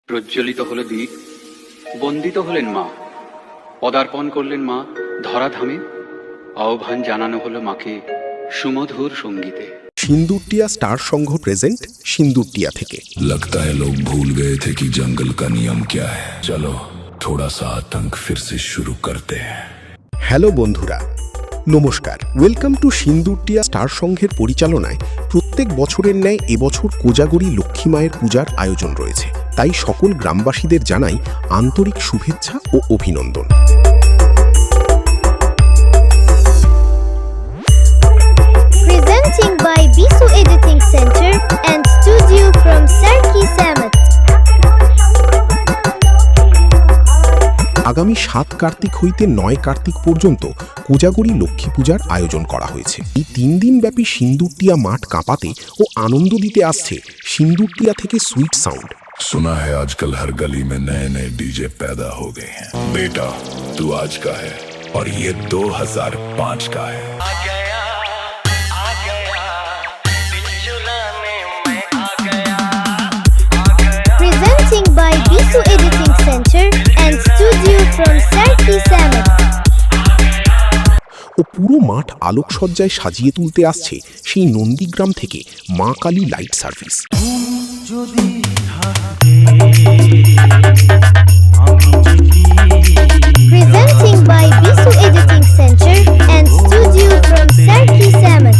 প্রজ্বলিত হলো দ্বীপ, বন্দিত হলেন মা, পদার্পণ করলেন মা ধরাধামে, আহ্বান জানানো হলো মাকে সুমধুর সঙ্গীতে। সিন্দুরটিয়া স্টার সংঘ প্রেজেন্ট সিন্দুরটিয়া থেকে। लगता है लोग भूल गए थे कि जंगल का नियम क्या है। चलो थोड़ा सा आतंक फिर से शुरू करते हैं। হ্যালো বন্ধুরা, নমস্কার। ওয়েলকাম টু সিন্দুরটিয়া স্টার সংঘের পরিচালনায় প্রত্যেক বছরের ন্যায় এবছর কোজাগরী লক্ষ্মী মায়ের পূজার আয়োজন রয়েছে। তাই সকল গ্রামবাসীদের জানাই আন্তরিক শুভেচ্ছা ও অভিনন্দন। Presenting by Bisu Editing Center and Studio from Sarki Samet. আগামী ৭ কার্তিক হইতে ৯ কার্তিক পর্যন্ত কোজাগরী লক্ষ্মী পূজার আয়োজন করা হয়েছে। এই ৩ দিনব্যাপী সিন্দুরটিয়া মাঠ কাঁপাতে ও আনন্দ দিতে আসছে সিন্দুরটিয়া থেকে সুইট সাউন্ড। सुना है आजकल हर गली में नए नए डीजे पैदा हो गए हैं। बेटा तू आज का है और ये 2005 का है। Presenting by Bisu Editing Center and Studio from Sarki Samet. ও পুরো মাঠ আলোকসজ্জায় সাজিয়ে তুলতে আসছে সেই নন্দীগ্রাম থেকে মা Kali light service. Presenting by Bisu Editing Center and Studio from Sarki Samet.